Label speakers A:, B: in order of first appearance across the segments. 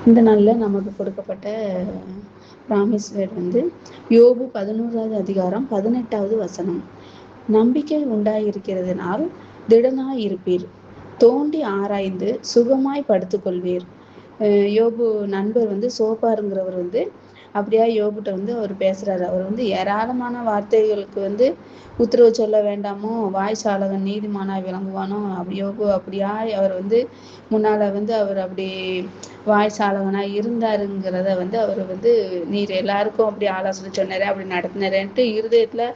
A: இந்த நாளில் நமக்கு கொடுக்கப்பட்ட ப்ராமிஸ் வேர்ட் வந்து யோபு 11வது அதிகாரம் 18வது வசனம். நம்பிக்கை உண்டாயிருக்கிறதுனால் திடனாய் இருப்பீர், தோண்டி ஆராய்ந்து சுகமாய் படுத்துக்கொள்வீர். யோபு நண்பர் வந்து சோப்பாருங்கிறவர் வந்து அப்படியா யோபுட்ட வந்து அவர் பேசுறாரு. அவர் வந்து ஏராளமான வார்த்தைகளுக்கு வந்து உத்தரவு சொல்ல வேண்டாமோ, வாய் சாலகன் நீதிமானாய் விளங்குவானோ, அப்படி யோபு அப்படியா அவர் வந்து முன்னால வந்து அவர் அப்படி வாய் சாலகனாய் இருந்தாருங்கிறத வந்து அவர் வந்து நீர் எல்லாருக்கும் அப்படி ஆலோசனை சொன்னாரு, அப்படி நடத்தினாரேன்ட்டு இருதயத்துல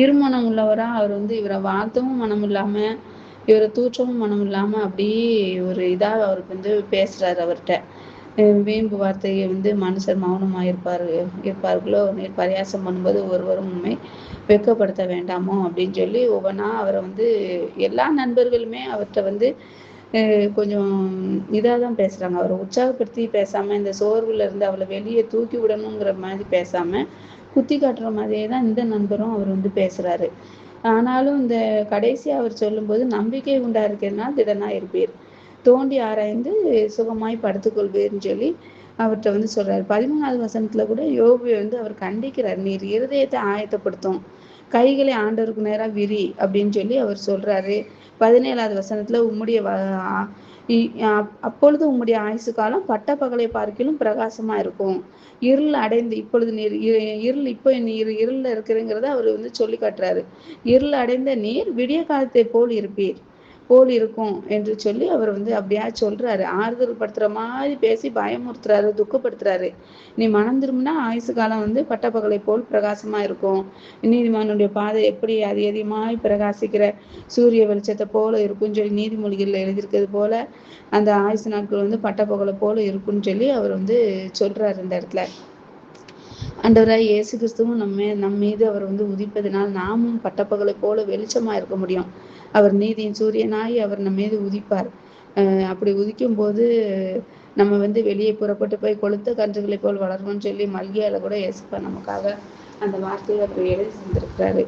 A: இருமனம் உள்ளவரா அவர் வந்து இவரை வாழ்த்தவும் மனம் இல்லாம இவரை தூற்றவும் மனம் இல்லாம அப்படி ஒரு இதாக அவருக்கு வந்து பேசுறாரு அவர்கிட்ட. வீம்பு வார்த்தையை வந்து மனுஷர் மௌனமாக இருப்பார்களோ, நீர் பரியாசம் பண்ணும்போது ஒருவரும் உண்மை வெட்கப்படுத்த வேண்டாமோ அப்படின்னு சொல்லி ஒவ்வொன்றா அவரை வந்து எல்லா நண்பர்களுமே அவர்கிட்ட வந்து கொஞ்சம் இதாக தான் பேசுகிறாங்க. அவரை உற்சாகப்படுத்தி பேசாமல், இந்த சோர்வில் இருந்து அவளை வெளியே தூக்கி விடணுங்கிற மாதிரி பேசாமல் குத்தி காட்டுற மாதிரியே தான் இந்த நண்பரும் அவர் வந்து பேசுகிறாரு. ஆனாலும் இந்த கடைசி அவர் சொல்லும்போது நம்பிக்கை உண்டா இருக்கிறதுனா திடனா இருப்பீர், தோண்டி ஆராய்ந்து சுகமாய் படுத்துக்கொள்வீர்னு சொல்லி அவர்கிட்ட வந்து சொல்றாரு. 13வது வசனத்துல கூட யோபு வந்து அவர் கண்டிக்கிறார். நீர் இருதயத்தை ஆயத்தப்படுத்தும், கைகளை ஆண்டவருக்கு நேரா விரி அப்படின்னு சொல்லி அவர் சொல்றாரு. 17வது வசனத்துல உம்முடைய அப்பொழுது உம்முடைய ஆயுசு காலம் பட்ட பகலை பார்க்கிலும் பிரகாசமா இருக்கும். இருள் அடைந்து இப்பொழுது நீர் இருள் இப்போ நீர் இருள்ல இருக்கிறங்கிறத அவர் வந்து சொல்லி காட்டுறாரு. இருள் அடைந்த நீர் விடிய காலத்தை போல் இருக்கும் என்று சொல்லி அவர் வந்து அப்படியா சொல்றாரு. ஆறுதல் படுத்துற மாதிரி பேசி பயமுறுத்துறாரு, துக்கப்படுத்துறாரு. நீ மனம் திரும்பினா ஆயுசு காலம் வந்து பட்டப்பகலை போல் பிரகாசமா இருக்கும், நீதிமானுடைய பாதை எப்படி அதிகமாய் பிரகாசிக்கிற சூரிய வெளிச்சத்தை போல இருக்கும்னு சொல்லி நீதிமொழிகள்ல எழுதியிருக்கிறது போல அந்த ஆயுசு நாட்கள் வந்து பட்டப்பகலை போல இருக்கும்னு சொல்லி அவர் வந்து சொல்றாரு. இந்த இடத்துல ஆண்டவராய் இயேசு கிறிஸ்துவும் நம் மீது அவர் வந்து உதிப்பதினால் நாமும் பட்டப்பகலை போல வெளிச்சமா இருக்க முடியும். அவர் நீதியின் சூரியனாய் அவர் நம்ம மீது உதிப்பார். அப்படி உதிக்கும் போது நம்ம வந்து வெளியே புறப்பட்டு போய் கொளுத்த கன்றுகளை போல் வளருவோம்னு சொல்லி மல்கியால கூட இயேசுப்பா நமக்காக அந்த வார்த்தையை அவர் எழுதி செஞ்சிருக்கிறாரு.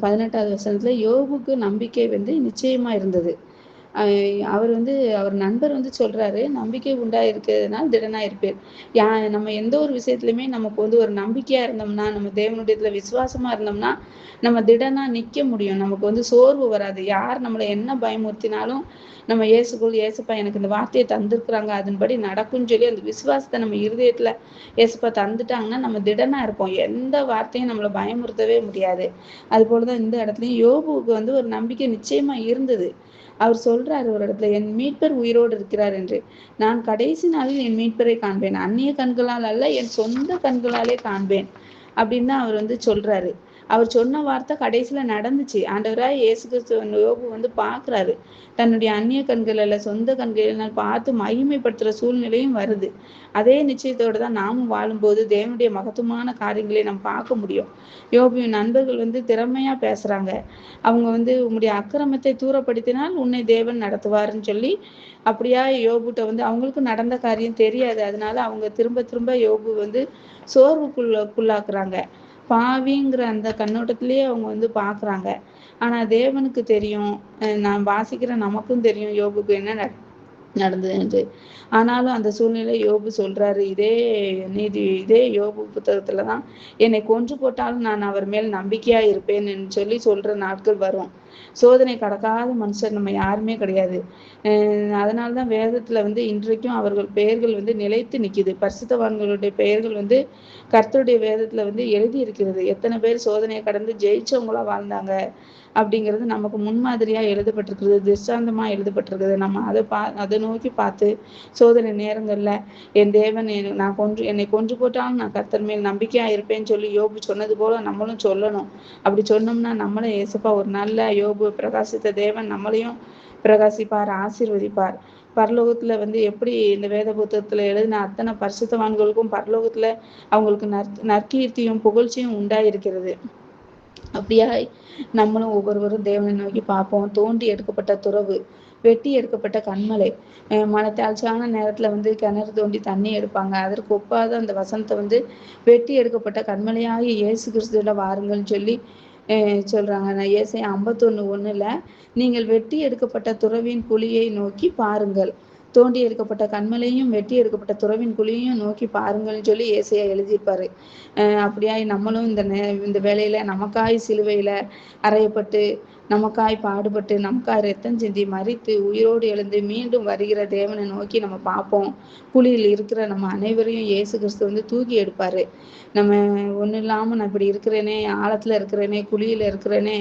A: 18வது வசனத்துல யோபுக்கு நம்பிக்கை வந்து நிச்சயமா இருந்தது. அவர் வந்து அவர் நண்பர் வந்து சொல்றாரு, நம்பிக்கை உண்டா இருக்கிறதுனால திடனா இருப்பேர். நம்ம எந்த ஒரு விஷயத்துலையுமே நமக்கு வந்து ஒரு நம்பிக்கையா இருந்தோம்னா, நம்ம தேவனுடையத்துல விசுவாசமா இருந்தோம்னா நம்ம திடனா நிக்க முடியும். நமக்கு வந்து சோர்வு வராது. யார் நம்மளை என்ன பயமுறுத்தினாலும் நம்ம ஏசுப்பா எனக்கு இந்த வார்த்தையை தந்திருக்கிறாங்க, அதன்படி நடக்கும்னு சொல்லி அந்த விசுவாசத்தை நம்ம இருதயத்துல ஏசுப்பா தந்துட்டாங்கன்னா நம்ம திடனா இருப்போம். எந்த வார்த்தையும் நம்மளை பயமுறுத்தவே முடியாது. அது போலதான் இந்த இடத்துலயும் யோபுவுக்கு வந்து ஒரு நம்பிக்கை நிச்சயமா இருந்தது. அவர் சொல்றாரு ஒரு இடத்துல, என் மீட்பர் உயிரோடு இருக்கிறார் என்று. நான் கடைசி நாளில் என் மீட்பரை காண்பேன், அந்நிய கண்களால் அல்ல என் சொந்த கண்களாலே காண்பேன் அப்படின்னு தான் அவர் வந்து சொல்றாரு. அவர் சொன்ன வார்த்தை கடைசியில நடந்துச்சு. ஆண்டவராய் இயேசு கிறிஸ்து யோபு வந்து பாக்குறாரு. தன்னுடைய அந்நிய கண்கள் அல்ல சொந்த கண்களினால் பார்த்து மகிமைப்படுத்துற சூழ்நிலையும் வருது. அதே நிச்சயத்தோடு தான் நாமும் வாழும்போது தேவனுடைய மகத்துவமான காரியங்களை நம்ம பார்க்க முடியும். யோபுவின் நண்பர்கள் வந்து திறமையா பேசுறாங்க. அவங்க வந்து உம்முடைய அக்கிரமத்தை தூரப்படுத்தினால் உன்னை தேவன் நடத்துவாருன்னு சொல்லி அப்படியா யோபுட்ட வந்து அவங்களுக்கு நடந்த காரியம் தெரியாது. அதனால அவங்க திரும்ப திரும்ப யோபு வந்து சோர்வுக்குள்ளாக்குறாங்க. பாவிங்கிற அந்த கண்ணோட்டத்திலேயே அவங்க வந்து பாக்குறாங்க. ஆனா தேவனுக்கு தெரியும், நான் வாசிக்கிற நமக்கும் தெரியும் யோபுக்கு என்ன நடந்தது என்று. ஆனாலும் அந்த சூழ்நிலை யோபு சொல்றாரு, இதே யோபு புத்தகத்துலதான் என்னை கொன்று போட்டாலும் நான் அவர் மேல் நம்பிக்கையா இருப்பேன் சொல்லி சொல்ற நாட்கள் வரும். சோதனை கடக்காத மனுஷர் நம்ம யாருமே கிடையாது. அதனாலதான் வேதத்துல வந்து இன்றைக்கும் அவர்கள் பெயர்கள் வந்து நிலைத்து நிக்குது. பரிசுத்தவான்களுடைய பெயர்கள் வந்து கர்த்தருடைய வேதத்துல வந்து எழுதி இருக்கிறது. எத்தனை பேர் சோதனையை கடந்து ஜெயிச்சவங்களா வாழ்ந்தாங்க அப்படிங்கிறது நமக்கு முன்மாதிரியா எழுதப்பட்டிருக்கிறது, திருஷ்டாந்தமா எழுதப்பட்டிருக்குது. நம்ம அதை நோக்கி பார்த்து சோதனை நேரங்கள்ல என் தேவன் என்னை கொன்று போட்டாலும் நான் கர்த்தர் மேல் நம்பிக்கையா இருப்பேன்னு சொல்லி யோபு சொன்னது போல நம்மளும் சொல்லணும். அப்படி சொன்னோம்னா நம்மளும் ஏசப்பா ஒரு நல்ல யோபு பிரகாசித்த தேவன் நம்மளையும் பிரகாசிப்பார், ஆசீர்வதிப்பார். பரலோகத்துல வந்து எப்படி இந்த வேத புத்தகத்துல எழுதின அத்தனை பரிசுத்தவான்களுக்கும் பரலோகத்துல அவங்களுக்கு நற்கீர்த்தியும் புகழ்ச்சியும் உண்டாயிருக்கிறது. அப்படியாய் நம்மளும் ஒவ்வொருவரும் தேவனை நோக்கி பார்ப்போம். தோண்டி எடுக்கப்பட்ட துறவு, வெட்டி எடுக்கப்பட்ட கண்மலை, மழை தாழ்ச்சியான நேரத்துல வந்து கிணறு தோண்டி தண்ணி எடுப்பாங்க. அதற்கு ஒப்பாத அந்த வசனத்தை வந்து வெட்டி எடுக்கப்பட்ட கண்மலையாகி இயேசு கிறிஸ்துவில வாருங்கள்னு சொல்லி சொல்றாங்க. நான் ஏசாயா 51:1 நீங்கள் வெட்டி எடுக்கப்பட்ட துறவின் குழியை நோக்கி பாருங்கள், தோண்டி எடுக்கப்பட்ட கண்மலையும் வெட்டி எடுக்கப்பட்ட துறவின் குழியையும் நோக்கி பாருங்கள்னு சொல்லி ஏசையா எழுதியிருப்பாரு. அப்படியாய் நம்மளும் இந்த வேலையில நமக்காய் சிலுவையில அறையப்பட்டு, நமக்காய் பாடுபட்டு, நமக்காய் ரத்தம் சிந்தி மரித்து உயிரோடு எழுந்து மீண்டும் வருகிற தேவனை நோக்கி நம்ம பார்ப்போம். குழியில் இருக்கிற நம்ம அனைவரையும் இயேசு கிறிஸ்து தூக்கி எடுப்பாரு. நம்ம ஒன்றும் இல்லாம நான் இப்படி இருக்கிறேனே, ஆழத்துல இருக்கிறேனே, குழியில இருக்கிறேனே,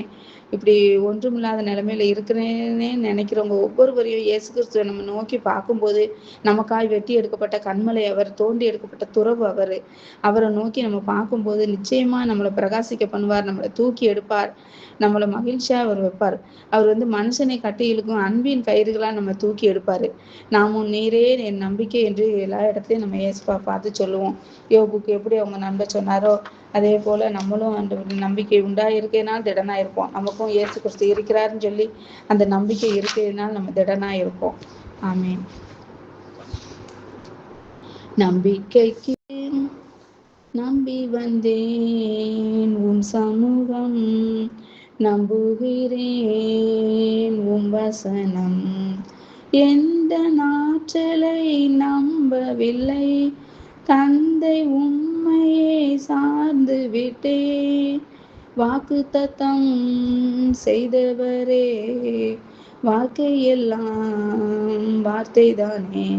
A: இப்படி ஒன்றுமில்லாத நிலைமையில இருக்கிறேனே நினைக்கிறவங்க ஒவ்வொருவரையும் இயேசு கிறிஸ்துவை நம்ம நோக்கி பார்க்கும்போது, நமக்காய் வெட்டி எடுக்கப்பட்ட கண்மலை அவர், தோண்டி எடுக்கப்பட்ட துறவு அவரு. அவரை நோக்கி நம்ம பார்க்கும்போது நிச்சயமா நம்மளை பிரகாசிக்க பண்ணுவார், நம்மளை தூக்கி எடுப்பார், நம்மளை மகிழ்ச்சியா அவர் வைப்பார். அவர் மனுஷனை கட்டி இழுக்கும் அன்பின் கயிறுகளா நம்ம தூக்கி எடுப்பாரு. நாமும் நீரே என் நம்பிக்கை என்று எல்லா இடத்துலையும் நம்ம இயேசுப்பா பார்த்து சொல்லுவோம். யோபுக்கு எப்படி அவங்க நம்ப சொன்னாரோ அதே போல நம்மளும் அந்த நம்பிக்கை உண்டாயிருக்கையினால் திடனா இருப்போம். நமக்கும் இயேசு கிறிஸ்து இருக்கிறாருன்னு சொல்லி அந்த நம்பிக்கை இருக்கிறதுனால நம்ம திடனா இருப்போம். ஆமீன். நம்பிக்கைக்கு நம்பி வந்தேன் உம் சமூகம், நம்புகிறேன் உம் வசனம், எந்த நாற்றலை நம்பவில்லை, தந்தை உம்மையே சார்ந்து விட்டே, வாக்கு தத்தம் செய்தவரே, வாழ்க்கையெல்லாம் வார்த்தைதானே,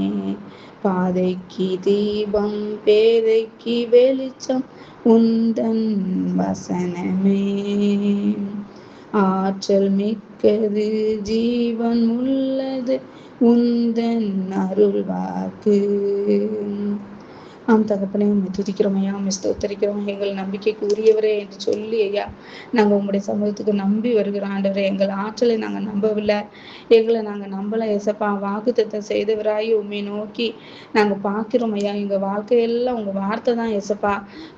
A: பாதைக்கு தீபம் பேதைக்கு வெளிச்சம் உந்தன் வசனமே, ஆற்றல் மிக்கது ஜீவன் உள்ளது உந்தன் அருள் வாக்கு. ஆம் தகப்பனே, உண்மை துதிக்கிறோம் ஐயா, உண்மை ஸ்தோத்தரிக்கிறோம். எங்கள் நம்பிக்கைக்கு உரியவரே என்று சொல்லி ஐயா நாங்கள் உங்களுடைய சமூகத்துக்கு நம்பி வருகிறோம் ஆண்டவரே. எங்கள் ஆற்றலை நாங்கள் நம்பவில்லை, எங்களை நாங்கள் நம்பலை ஏசப்பா. வாக்குத்தத்தம் செய்தவராயி உண்மை நோக்கி நாங்கள் பார்க்கிறோம் ஐயா. எங்கள் வாழ்க்கையெல்லாம் உங்கள் வார்த்தை தான் ஏசப்பா.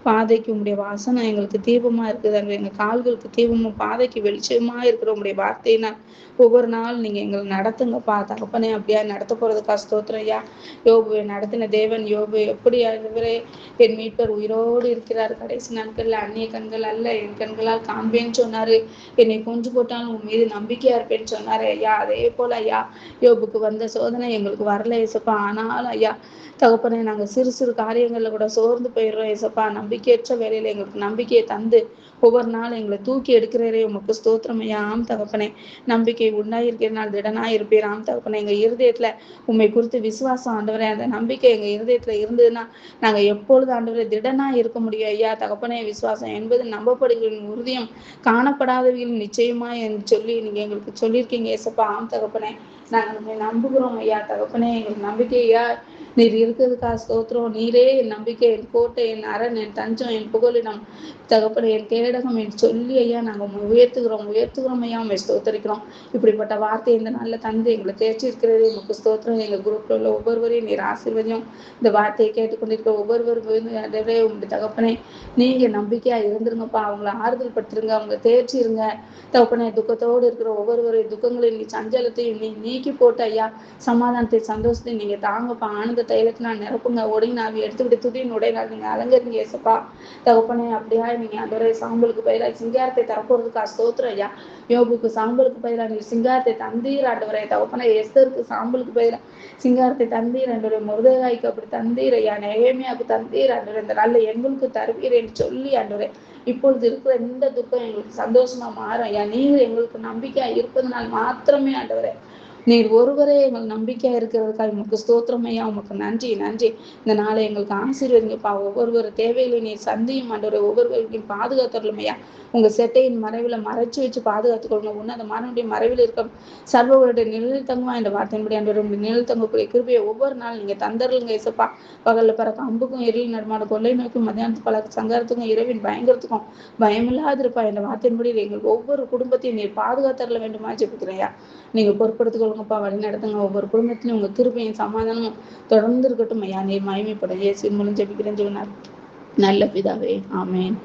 A: பாதைக்கு உங்களுடைய வாசனை எங்களுக்கு தீபமா இருக்குது, அங்கே எங்கள் கால்களுக்கு தீபமும் பாதைக்கு வெளிச்சமா இருக்கிற உங்களுடைய வார்த்தையினா ஒவ்வொரு நாள் நீங்க எங்களை நடத்துங்கப்பா தகப்பனே. அப்படியா நடத்த போறதுக்கா ஸ்தோத்திரம் ஐயா. யோபுவை நடத்தின தேவன், யோபு எப்படி ஆண்டவரே என் மீட்பர் உயிரோடு இருக்கிறார், கடைசி நாட்கள்ல அந்நிய கண்கள் அல்ல என் கண்களால் காண்பேன்னு சொன்னாரு, என்னை கொன்று போட்டாலும் உன் மீது நம்பிக்கையா இருப்பேன்னு சொன்னாரு ஐயா. அதே போல ஐயா யோபுக்கு வந்த சோதனை எங்களுக்கு வரல ஏசப்பா. ஆனாலும் ஐயா தகப்பனே, நாங்க சிறு சிறு காரியங்கள்ல கூட சோர்ந்து போயிடுறோம் ஏசப்பா. நம்பிக்கையற்ற வேலையில எங்களுக்கு நம்பிக்கையை தந்து ஒவ்வொரு நாள் எங்களை தூக்கி எடுக்கிறதே உமக்கு ஸ்தோத்திரம் ஐயா. ஆம் தகப்பனே, நம்பிக்கை உண்டாயிருக்கிறனால் திடனாய் இருப்பீர். ஆம் தகப்பனே, எங்க இருதயத்துல உண்மை குறித்து விசுவாசம் ஆண்டவரே, அந்த நம்பிக்கை எங்க இருதயத்துல இருந்ததுன்னா நாங்க எப்பொழுது ஆண்டவரே திடனா இருக்க முடியும் ஐயா தகப்பனே. விசுவாசம் என்பது நம்பப்படுகளின் உறுதியும் காணப்படாதவர்களின் நிச்சயமா என்று சொல்லி நீங்க எங்களுக்கு சொல்லியிருக்கீங்க ஏசப்பா. ஆம் தகப்பனே, நாங்கள் நம்புகிறோம் ஐயா தகப்பனே. எங்களுக்கு நம்பிக்கையா நீர் இருக்கிறதுக்கா ஸ்தோத்திரம். நீரே என் நம்பிக்கை, என் கோட்டை, என் அரண், என் தஞ்சம், என் புகலிடம் தகப்பனே, என் கேடகம் என்று சொல்லி ஐயா நாங்கள் உயர்த்துகிறோம் ஐயா, உண்மை ஸ்தோத்தரிக்கிறோம். இப்படிப்பட்ட வார்த்தை இந்த நல்ல தந்தை எங்களை தேர்ச்சி இருக்கிறது உங்களுக்கு ஸ்தோத்திரம். எங்கள் குரூப்ல உள்ள ஒவ்வொருவரையும் நீர் ஆசீர்வதியும். இந்த வார்த்தையை கேட்டுக்கொண்டிருக்க ஒவ்வொருவரும் உங்களுடைய தகப்பனே நீங்க நம்பிக்கையா இருந்துருங்கப்பா. அவங்களை ஆறுதல் படுத்துருங்க, அவங்க தேர்ச்சி இருங்க தகப்பனே. துக்கத்தோடு இருக்கிற ஒவ்வொருவரையும் துக்கங்களை நீ சஞ்சலத்தையும் நீ நீக்கி போட்டு ஐயா சமாதானத்தை சந்தோஷத்தையும் நீங்க தாங்கப்பா. ஆனந்த தைலத்தினால் நிரப்புங்க. ஒடுங்கி நாவி எடுத்துக்கிட்டு துதியின் உடையினால் நீங்க அலங்கரிங்க ஏசப்பா தகப்பனே. அப்படியா நீங்க ஆண்டவரே சாம்பலுக்கு பயிலாக சிங்காரத்தை தரப்போறதுக்கா ஸ்தோத்திரம் ஐயா. யோபுக்கு சாம்பலுக்கு பயிலாக நீ சிங்காரத்தை தந்தீர் ஆண்டவரே தகப்பனே. எஸ்தருக்கு சாம்பலுக்கு பயிலாக சிங்காரத்தை தந்தீர் ஆண்டவரே. முருதகாய்க்கு அப்படி தந்தீர் ஐயா. நெகேமியாவுக்கு தந்தீர் ஆண்டவரே. இந்த நல்ல எங்களுக்கு தருவீர் என்று சொல்லி ஆண்டவரே இப்பொழுது இருக்கிற இந்த துக்கம் எங்களுக்கு சந்தோஷமா மாறும் ஐயா. நீங்க எங்களுக்கு நம்பிக்கையா இருப்பதனால் மாத்திரமே ஆண்டவரே. நீர் ஒருவரே எங்கள் நம்பிக்கையா இருக்கிறதுக்காக உமக்கு ஸ்தோத்திரம் ஐயா. உமக்கு நன்றி நன்றி. இந்த நாளை எங்களுக்கு ஆசீர்வதிங்கப்பா. ஒவ்வொரு தேவையில நீர் சந்தியும் ஆண்டவரே. ஒவ்வொருவருக்கும் பாதுகாத்தரலும் ஐயா. உங்க செட்டையின் மறைவுல மறைச்சு வச்சு பாதுகாத்துக்கொள்ளுங்க. உன்னத மாணவனுடைய மறைவில் இருக்க சர்வருடைய நிழல் தங்குவா என்ற வார்த்தையின்படி ஆண்டவரே உங்களுடைய நிழல் தங்கக்கூடிய கிருபையை ஒவ்வொரு நாள் நீங்க தந்தருளுங்க ஏசப்பா. பகல்ல பிறக்க அம்புக்கும் எரியில் நடமாட கொள்ளை நோய்க்கும் மத்தியானத்து பல சங்காரத்துக்கும் இரவின் பயங்கரத்துக்கும் பயமில்லாதிருப்பா என்ற வார்த்தையின்படி எங்களுக்கு ஒவ்வொரு குடும்பத்தையும் நீர் பாதுகாத்தரல வேண்டுமா ஜெபிக்கிறேயா. நீங்க பொறுப்படுத்திக் கொள்ளுங்கப்பா, வழி நடத்துங்க. ஒவ்வொரு குடும்பத்திலும் உங்க கிருபையும் சமாதானமும் தொடர்ந்து இருக்கட்டும் ஐயா. நீர் மகிமைப்படும். இயேசுவின் மூலம் ஜெபிக்கிறேன் சொன்னார் நல்ல பிதாவே, ஆமேன்.